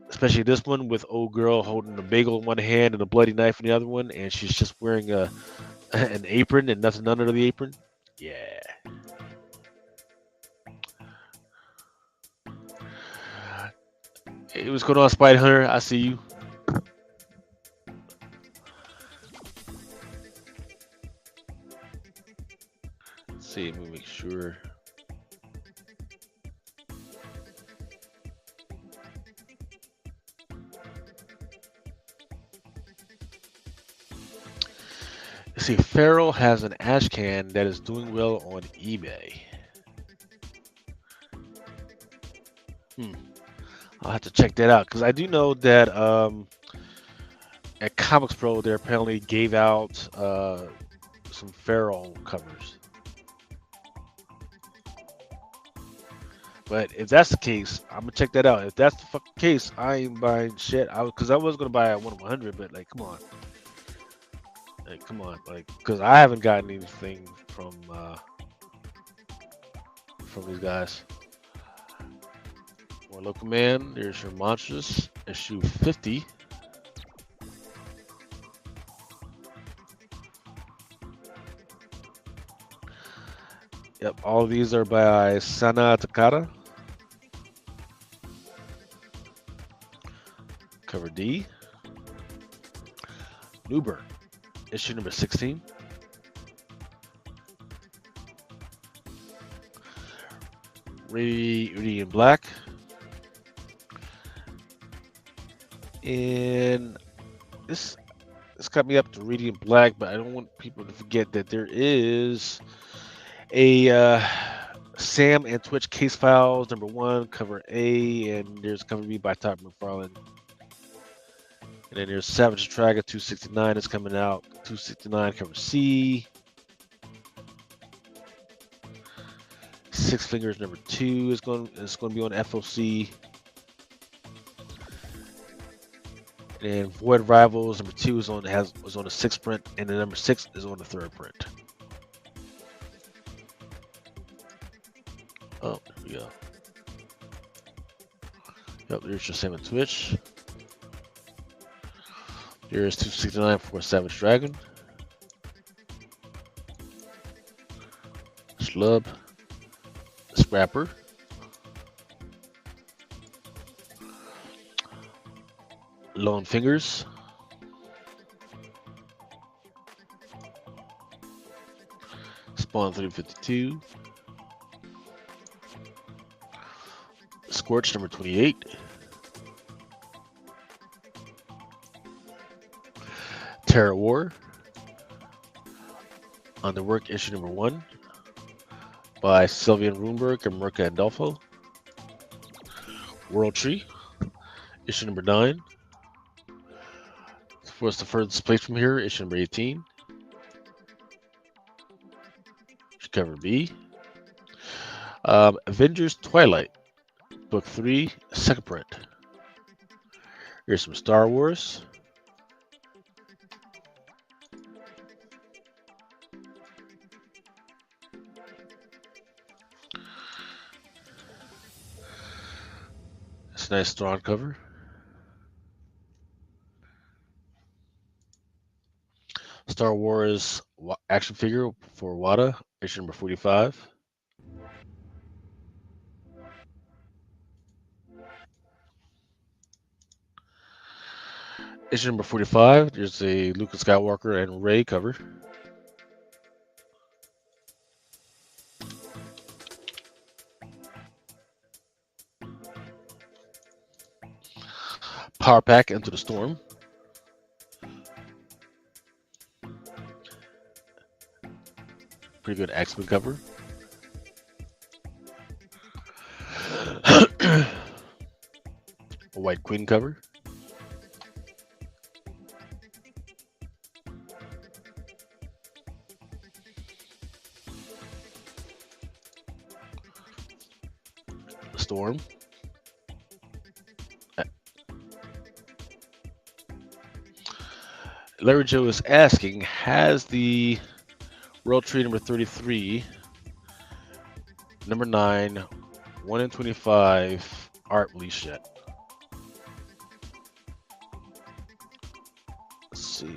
Especially this one with old girl holding a bagel in one hand and a bloody knife in the other one, and she's just wearing a An apron and nothing under the apron. Yeah. Hey, what's going on, Spider Hunter? I see you. Let's see, let me make sure. Let's see, Farrell has an ash can that is doing well on eBay. I'll have to check that out because I do know that at Comics Pro they apparently gave out some Farrell covers. But if that's the case, I'm gonna check that out. If that's the fucking case, I ain't buying shit. Because I was gonna buy one of 100, but like, come on, like, because I haven't gotten anything from these guys. More local man. There's your monstrous issue 50. Yep, all of these are by Sana Takada. Cover D. Newburn, issue number 16. Radiant Black. And this got me up to Radiant Black, but I don't want people to forget that there is a Sam and Twitch Case Files number 1, cover A, and there's cover B by Todd McFarlane. And then there's Savage Dragon 269 is coming out. 269 cover C. Six Fingers number 2 is going to be on FOC. And Void Rivals number 2 was on the 6th print, and the number 6 is on the 3rd print. Oh, here we go. Yep, there's your Sam and Twitch. Here's 269 for Savage Dragon. Schlub. Scrapper. Lone Fingers. Spawn 352. Scorch number 28. Terror War. On the Work issue number 1 by Sylvian Runeberg and Mirka Andolfo. World Tree, issue number 9. For us the furthest place from here, issue number 18. Cover B. Avengers Twilight, book 3, 2nd print. Here's some Star Wars. It's a nice strong cover. Star Wars action figure for Wada, issue number 45. Issue number 45, there's a Luke Skywalker and Rey cover. Power Pack Into the Storm. Pretty good X-Men cover. A White Queen cover. Storm. Larry Joe is asking, has the World Tree number 33, number 9, 1 in 25 art released yet? Let's see.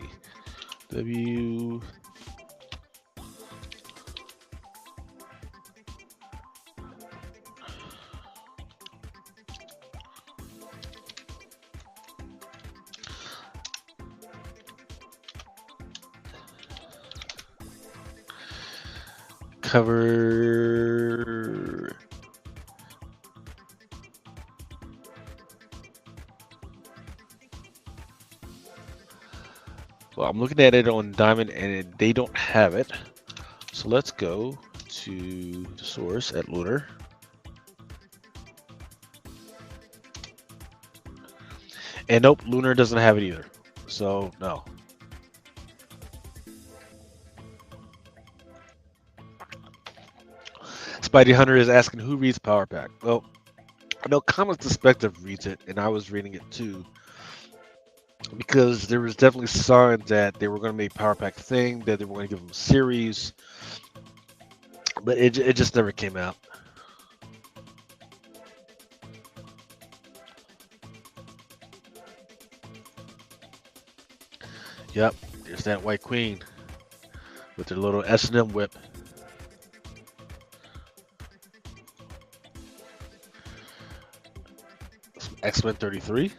cover. Well, I'm looking at it on Diamond and they don't have it. So let's go to the source at Lunar. And nope, Lunar doesn't have it either. So no. Spidey Hunter is asking who reads Power Pack. Well, I know Comics Perspective reads it, and I was reading it too. Because there was definitely signs that they were going to make Power Pack thing, that they were going to give them a series, but it just never came out. Yep, there's that White Queen with their little S&M whip. X-Men 33.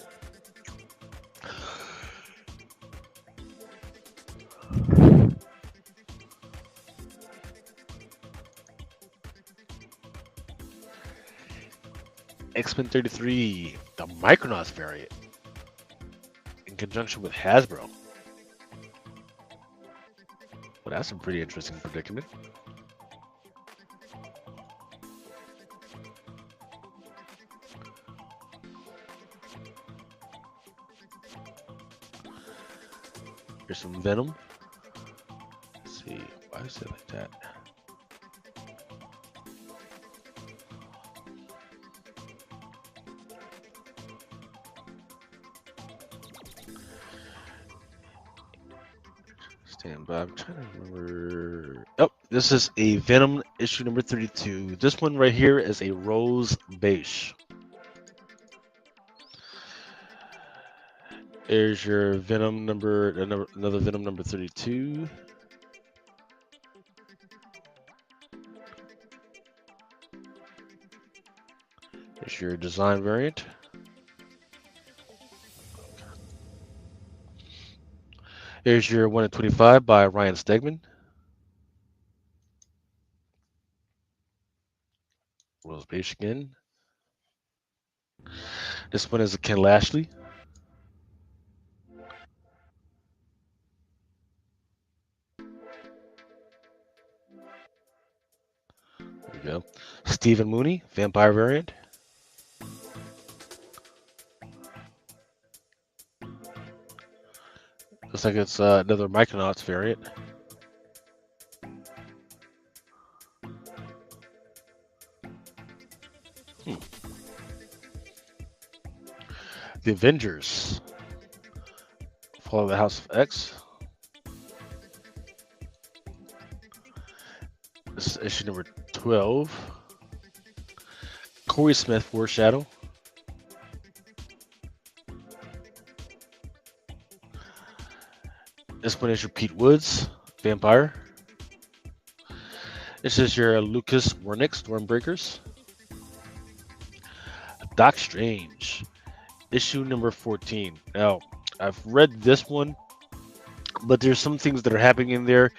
X-Men 33, the Micronauts variant, in conjunction with Hasbro. Well, that's a pretty interesting predicament. Here's some Venom. Let's see, why is it like that? Stand by. I'm trying to remember. Oh, this is a Venom issue number 32. This one right here is a Rose Beige. There's your Venom number, another Venom number 32. There's your design variant. Here's your 1 in 25 by Ryan Stegman. Rose Beige again. This one is a Ken Lashley. There we go. Stephen Mooney, Vampire variant. Looks like it's another Micronauts variant. The Avengers. Fall of the House of X. This is issue number 12. Corey Smith, Foreshadow. This one is your Pete Woods, Vampire. This is your Lucas Wernick, Stormbreakers. Doc Strange, issue number 14. Now, I've read this one, but there's some things that are happening in there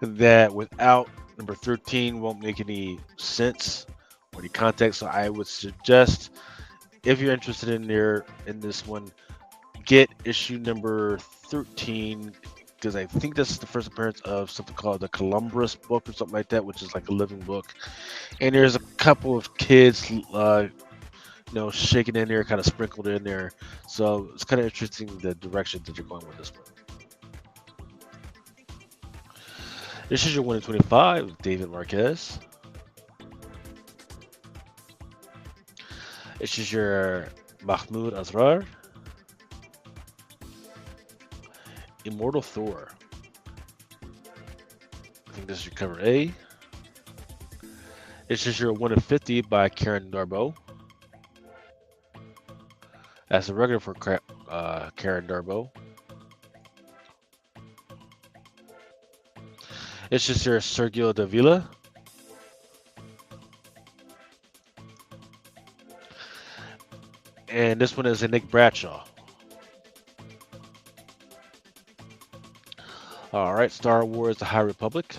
that without number 13 won't make any sense or any context. So I would suggest, if you're interested in this one, get issue number 13, because I think this is the first appearance of something called the Columbus book or something like that, which is like a living book. And there's a couple of kids, shaking in there, kind of sprinkled in there. So it's kind of interesting the direction that you're going with this one. This is your 1 in 25, David Marquez. This is your Mahmoud Asrar. Immortal Thor. I think this is your cover A. This is your 1 in 50 by Karen Darbo. That's a regular for Karen Darbo. It's just your Sergio Davila. And this one is a Nick Bradshaw. All right, Star Wars: The High Republic.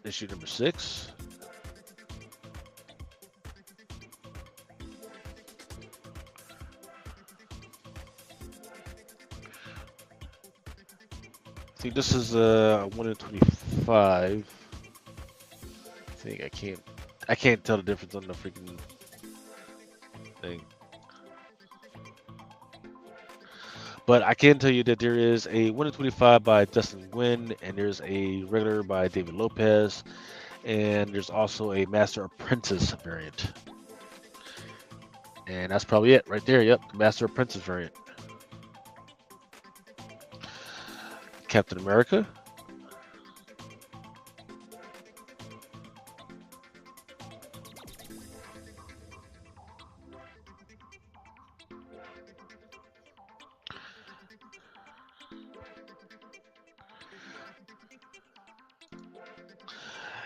issue number 6. I think this is 1 in 25. I think I can't tell the difference on the freaking thing. But I can tell you that there is a 1 in 25 by Dustin Nguyen, and there's a regular by David Lopez, and there's also a Master Apprentice variant. And that's probably it right there. Yep, the Master Apprentice variant. Captain America.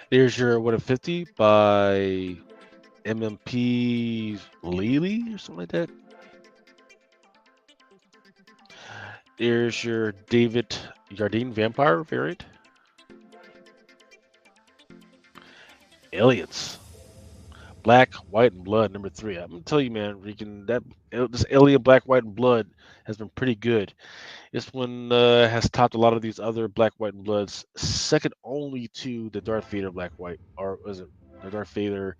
There's your 1 in 50 by MMP Lely or something like that. There's your David Jardine Vampire variant. Aliens. Black, White, and Blood, number 3. I'm gonna tell you, man, Regan, this Alien Black, White, and Blood has been pretty good. This one has topped a lot of these other Black, White, and Bloods, second only to the Darth Vader Black, White, or was it the Darth Vader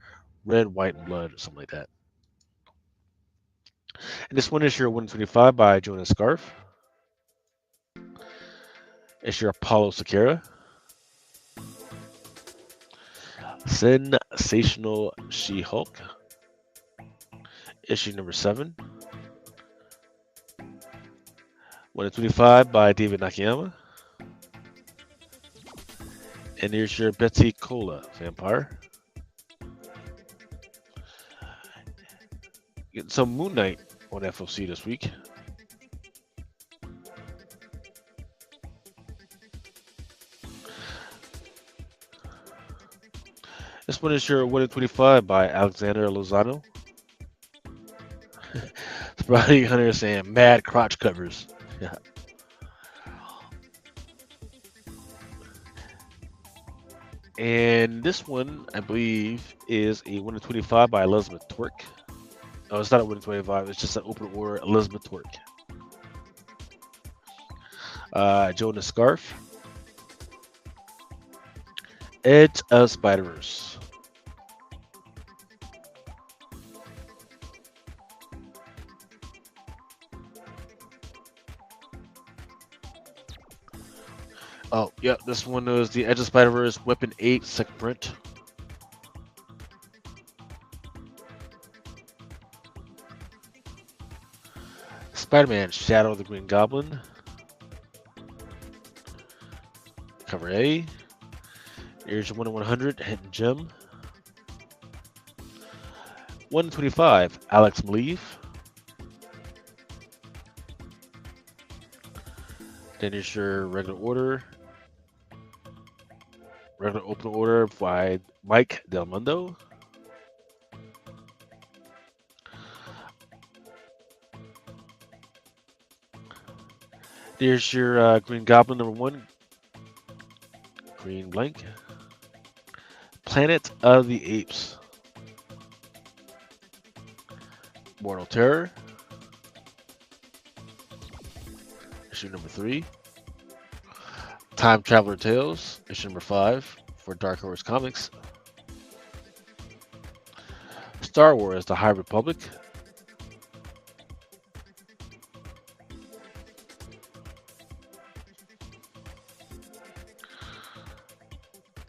Red, White, and Blood, or something like that. And this one is your 125 by Jonas Scarf. It's your Apollo Sakura. Sensational She-Hulk. Issue number 7. 1 in 25 by David Nakayama. And here's your Betsy Cola Vampire. Getting some Moon Knight on FOC this week. This one is your 1 in 25 by Alexander Lozano. Sprouty Hunter saying mad crotch covers. Yeah. And this one, I believe, is a 1 in 25 by Elizabeth Twerk. Oh, it's not a 1 in 25. It's just an open order Elizabeth Twerk. Jonas Scarf. Edge of Spider-Verse. Oh, yeah, this one was the Edge of Spider-Verse Weapon 8 second print. Spider-Man Shadow of the Green Goblin. Cover A. Here's your 1 in 100 Hidden Gem. 1 in 25 Alex Maleev. Then here's your regular order. Regular open order by Mike Del Mundo. There's your Green Goblin number 1. Green blank. Planet of the Apes. Mortal Terror. Issue number 3. Time Traveler Tales, issue number 5 for Dark Horse Comics. Star Wars: The High Republic.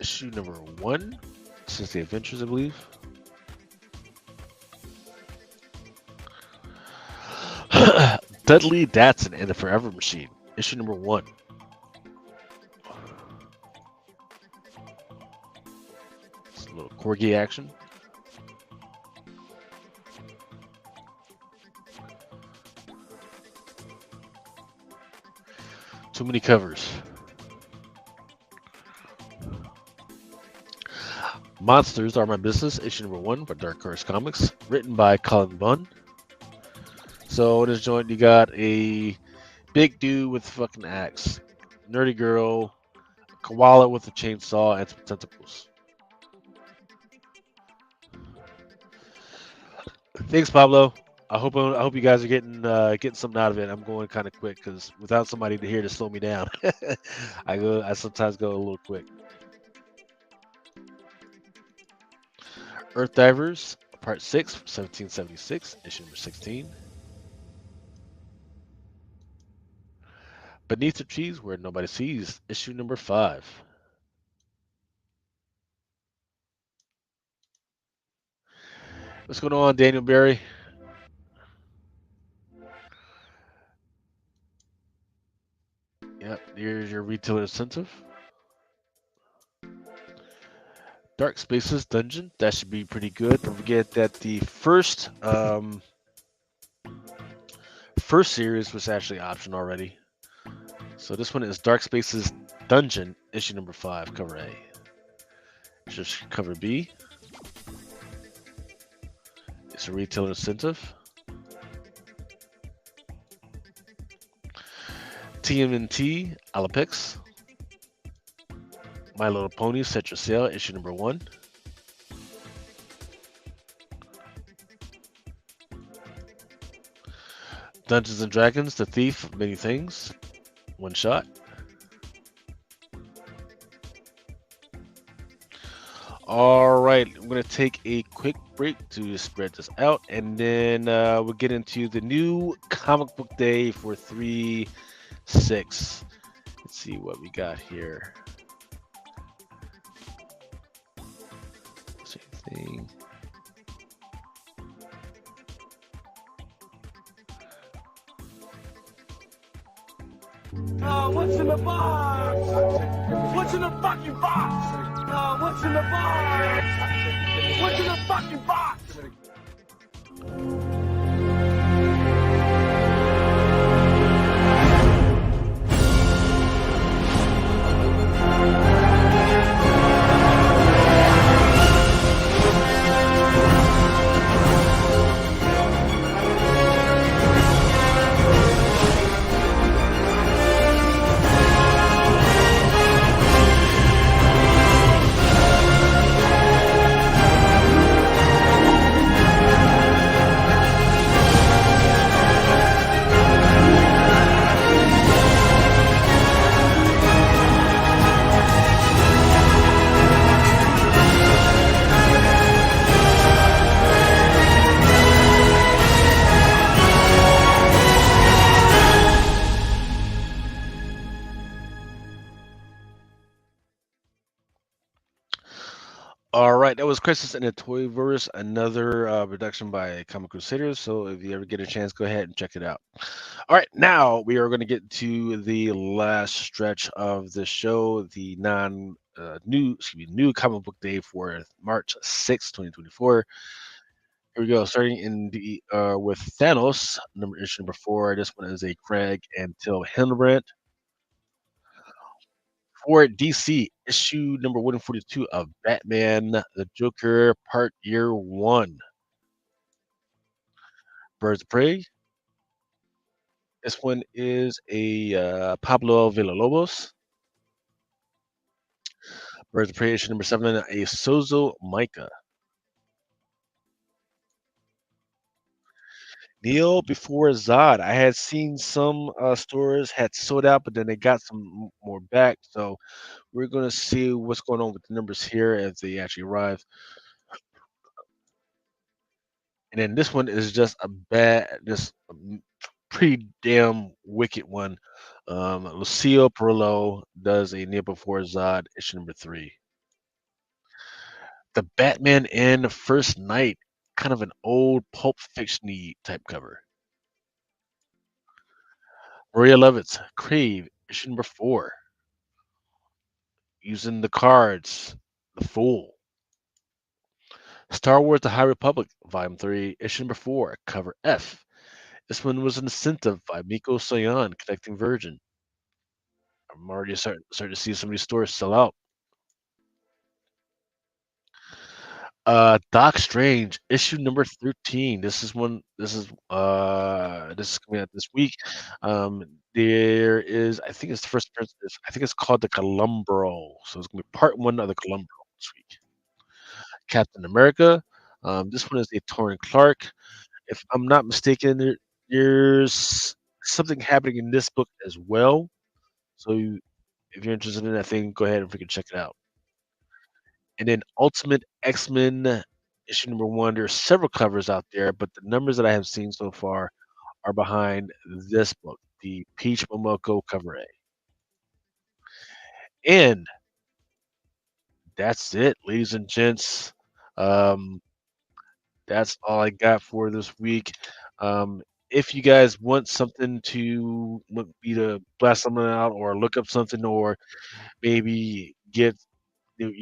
Issue number 1. This is the Adventures, I believe. Dudley Datsun and the Forever Machine, issue number 1. It's a little corgi action. Too many covers. Monsters Are My Business, issue number 1 by Dark Horse Comics, written by Colin Bunn. So in this joint, you got a big dude with a fucking axe, nerdy girl, koala with a chainsaw and some tentacles. Thanks, Pablo. I hope you guys are getting something out of it. I'm going kind of quick because without somebody to here to slow me down, I sometimes go a little quick. Earth Divers, Part 6, 1776, issue number 16. Beneath the Trees Where Nobody Sees, issue number 5. What's going on, Daniel Barry? Yep, here's your retailer incentive. Dark Spaces Dungeon, that should be pretty good. Don't forget that the first series was actually option already. So this one is Dark Spaces Dungeon, issue number 5, cover A. Just cover B. It's a retailer incentive. TMNT Alapix. My Little Pony Set Your Sail, issue number 1. Dungeons and Dragons, The Thief of Many Things, one shot. All right, I'm going to take a quick break to spread this out, and then we'll get into the new comic book day for 3/6. Let's see what we got here. Same thing. What's in the box? What's in the fucking box? What's in the box? What's in the fucking box? All right, that was Crisis in the Toyverse, another production by Comic Crusaders. So if you ever get a chance, go ahead and check it out. All right, now we are going to get to the last stretch of the show, the new comic book day for March 6th, 2024. Here we go, starting in the with Thanos, issue number 4. This one is a Craig and Till Hildebrandt. For DC, issue number 142 of Batman the Joker Part Year 1. Birds of Prey. This one is a Pablo Villalobos. Birds of Prey, issue number 7, a Sozo Micah. Neil Before Zod. I had seen some stores had sold out, but then they got some more back. So we're going to see what's going on with the numbers here as they actually arrive. And then this one is just pretty damn wicked one. Lucio Perillo does a Neil Before Zod, issue number 3. The Batman and the First Night, kind of an old Pulp Fiction-y type cover. Maria Levitt's Crave, issue number 4. Using the cards, The Fool. Star Wars The High Republic, Volume 3, issue number 4, cover F. This one was an incentive by Miko Soyan, Connecting Virgin. I'm already starting to see some of these stores sell out. Doc Strange, issue number 13. This is coming out this week. There is, I think it's the first person. I think it's called the Columbro. So it's gonna be part 1 of the Columbro this week. Captain America. This one is a Torrin Clark. If I'm not mistaken, there's something happening in this book as well. So if you're interested in that thing, go ahead and freaking check it out. And then Ultimate X-Men issue number 1. There's several covers out there, but the numbers that I have seen so far are behind this book, the Peach Momoko cover A. And that's it, ladies and gents. That's all I got for this week. If you guys want something to me to blast something out or look up something, or maybe you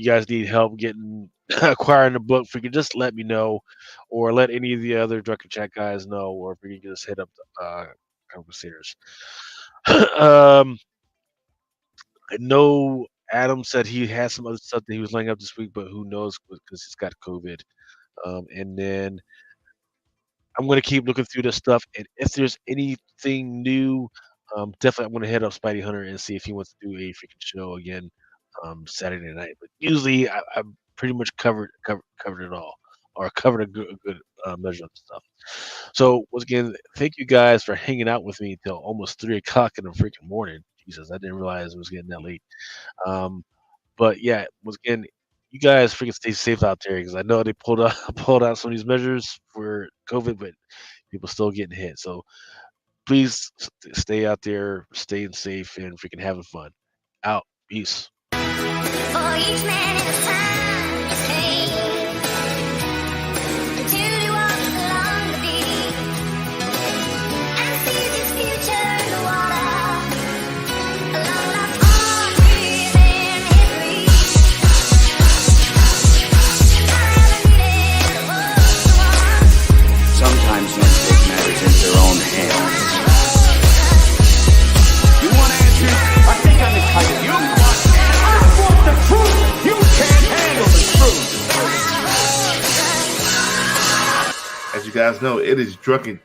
guys need help getting acquiring the book, if you could just let me know, or let any of the other Drunken Chat guys know, or if we can just hit up the conversators. I know Adam said he had some other stuff that he was laying up this week, but who knows because he's got COVID. And then I'm going to keep looking through this stuff, and if there's anything new, definitely I'm going to hit up Spidey Hunter and see if he wants to do a freaking show again Saturday night. But usually I've pretty much covered it all, or covered a good measure of stuff. So once again, thank you guys for hanging out with me till almost 3 o'clock in the freaking morning. Jesus, I didn't realize it was getting that late. But yeah, once again, you guys freaking stay safe out there, because I know they pulled out some of these measures for COVID, but people still getting hit. So please stay out there, staying safe, and freaking having fun. Out. Peace. For each man in his time, his pain, until he walks along the beach and sees his future in the water, along the pond within his reach. I haven't needed a world to want. Sometimes men take matters into their own hands. You want answers? I think I'm entitled. You want answers? I want the truth. You can't handle the truth. As you guys know, it is Drunken